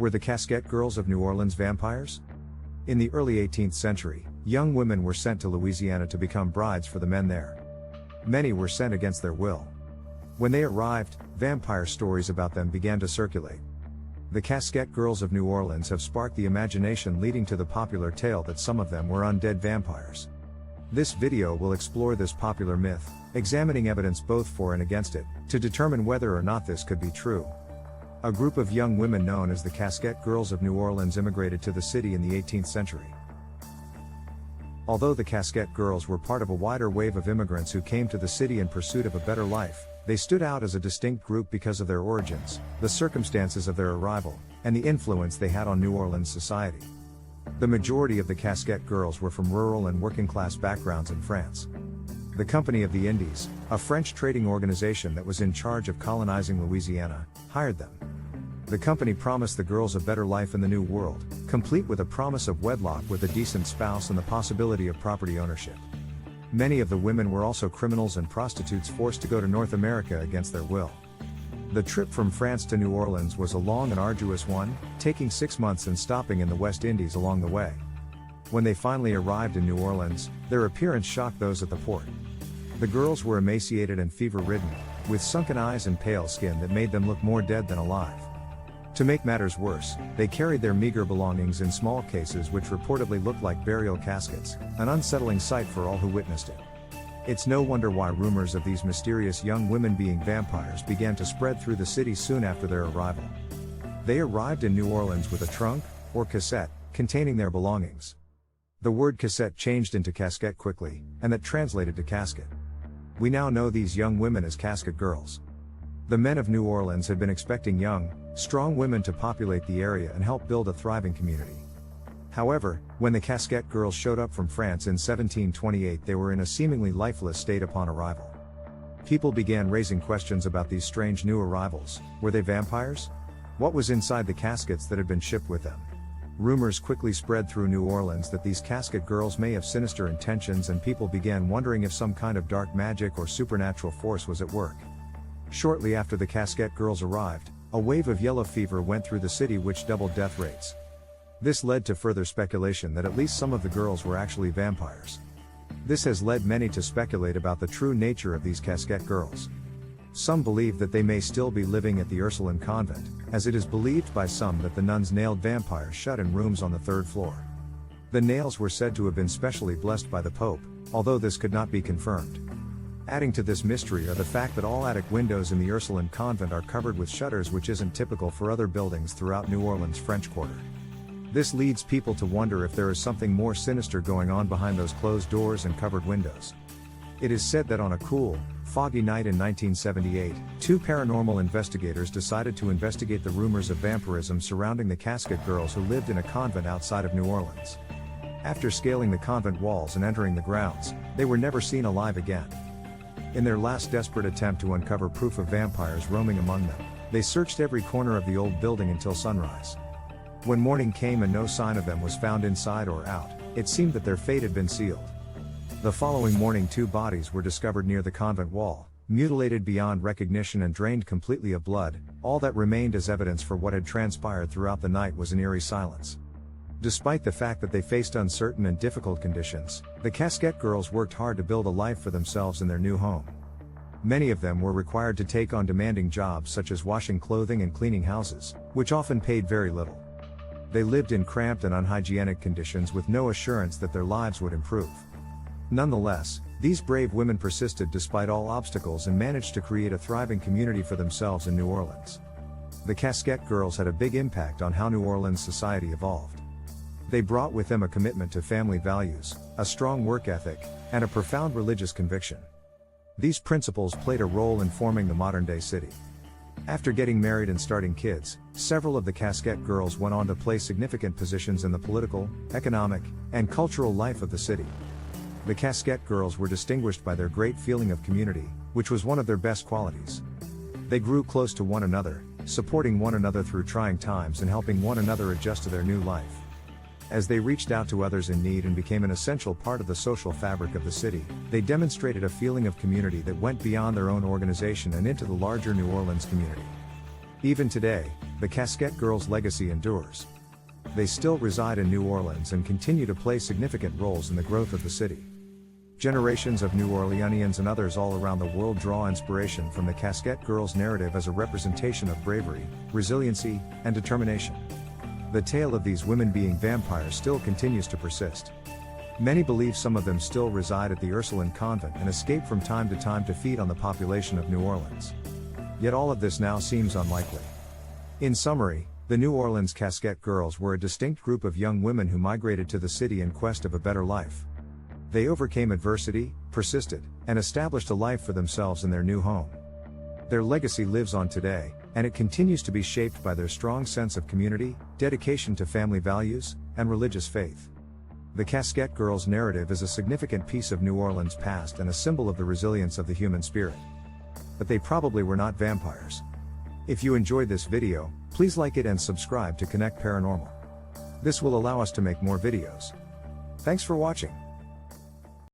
Were the Casquette Girls of New Orleans vampires? In the early 18th century, young women were sent to Louisiana to become brides for the men there. Many were sent against their will. When they arrived, vampire stories about them began to circulate. The Casquette Girls of New Orleans have sparked the imagination, leading to the popular tale that some of them were undead vampires. This video will explore this popular myth, examining evidence both for and against it, to determine whether or not this could be true. A group of young women known as the Casquette Girls of New Orleans immigrated to the city in the 18th century. Although the Casquette Girls were part of a wider wave of immigrants who came to the city in pursuit of a better life, they stood out as a distinct group because of their origins, the circumstances of their arrival, and the influence they had on New Orleans society. The majority of the Casquette Girls were from rural and working-class backgrounds in France. The Company of the Indies, a French trading organization that was in charge of colonizing Louisiana, hired them. The company promised the girls a better life in the New World, complete with a promise of wedlock with a decent spouse and the possibility of property ownership. Many of the women were also criminals and prostitutes forced to go to North America against their will. The trip from France to New Orleans was a long and arduous one, taking 6 months and stopping in the West Indies along the way. When they finally arrived in New Orleans, their appearance shocked those at the port. The girls were emaciated and fever-ridden, with sunken eyes and pale skin that made them look more dead than alive. To make matters worse, they carried their meager belongings in small cases which reportedly looked like burial caskets, an unsettling sight for all who witnessed it. It's no wonder why rumors of these mysterious young women being vampires began to spread through the city soon after their arrival. They arrived in New Orleans with a trunk, or cassette, containing their belongings. The word cassette changed into casquette quickly, and that translated to casket. We now know these young women as Casquette Girls. The men of New Orleans had been expecting young, strong women to populate the area and help build a thriving community. However, when the Casquette Girls showed up from France in 1728, they were in a seemingly lifeless state upon arrival. People began raising questions about these strange new arrivals. Were they vampires? What was inside the caskets that had been shipped with them? Rumors quickly spread through New Orleans that these Casquette Girls may have sinister intentions, and people began wondering if some kind of dark magic or supernatural force was at work. Shortly after the Casquette Girls arrived, a wave of yellow fever went through the city which doubled death rates. This led to further speculation that at least some of the girls were actually vampires. This has led many to speculate about the true nature of these Casquette Girls. Some believe that they may still be living at the Ursuline Convent, as it is believed by some that the nuns nailed vampires shut in rooms on the 3rd floor. The nails were said to have been specially blessed by the Pope, although this could not be confirmed. Adding to this mystery are the fact that all attic windows in the Ursuline Convent are covered with shutters, which isn't typical for other buildings throughout New Orleans' French Quarter. This leads people to wonder if there is something more sinister going on behind those closed doors and covered windows. It is said that on a cool, foggy night in 1978, 2 paranormal investigators decided to investigate the rumors of vampirism surrounding the Casquette Girls who lived in a convent outside of New Orleans. After scaling the convent walls and entering the grounds, they were never seen alive again. In their last desperate attempt to uncover proof of vampires roaming among them, they searched every corner of the old building until sunrise. When morning came and no sign of them was found inside or out, it seemed that their fate had been sealed. The following morning, 2 bodies were discovered near the convent wall, mutilated beyond recognition and drained completely of blood. All that remained as evidence for what had transpired throughout the night was an eerie silence. Despite the fact that they faced uncertain and difficult conditions, the Casquette Girls worked hard to build a life for themselves in their new home. Many of them were required to take on demanding jobs such as washing clothing and cleaning houses, which often paid very little. They lived in cramped and unhygienic conditions with no assurance that their lives would improve. Nonetheless, these brave women persisted despite all obstacles and managed to create a thriving community for themselves in New Orleans. The Casquette Girls had a big impact on how New Orleans society evolved. They brought with them a commitment to family values, a strong work ethic, and a profound religious conviction. These principles played a role in forming the modern-day city. After getting married and starting kids, several of the Casquette Girls went on to play significant positions in the political, economic, and cultural life of the city. The Casquette Girls were distinguished by their great feeling of community, which was one of their best qualities. They grew close to one another, supporting one another through trying times and helping one another adjust to their new life. As they reached out to others in need and became an essential part of the social fabric of the city, they demonstrated a feeling of community that went beyond their own organization and into the larger New Orleans community. Even today, the Casquette Girls' legacy endures. They still reside in New Orleans and continue to play significant roles in the growth of the city. Generations of New Orleanians and others all around the world draw inspiration from the Casquette Girls' narrative as a representation of bravery, resiliency, and determination. The tale of these women being vampires still continues to persist. Many believe some of them still reside at the Ursuline Convent and escape from time to time to feed on the population of New Orleans. Yet all of this now seems unlikely. In summary, the New Orleans Casquette Girls were a distinct group of young women who migrated to the city in quest of a better life. They overcame adversity, persisted, and established a life for themselves in their new home. Their legacy lives on today, and it continues to be shaped by their strong sense of community, dedication to family values, and religious faith. The Casquette Girls' narrative is a significant piece of New Orleans' past and a symbol of the resilience of the human spirit. But they probably were not vampires. If you enjoyed this video, please like it and subscribe to Connect Paranormal. This will allow us to make more videos. Thanks for watching.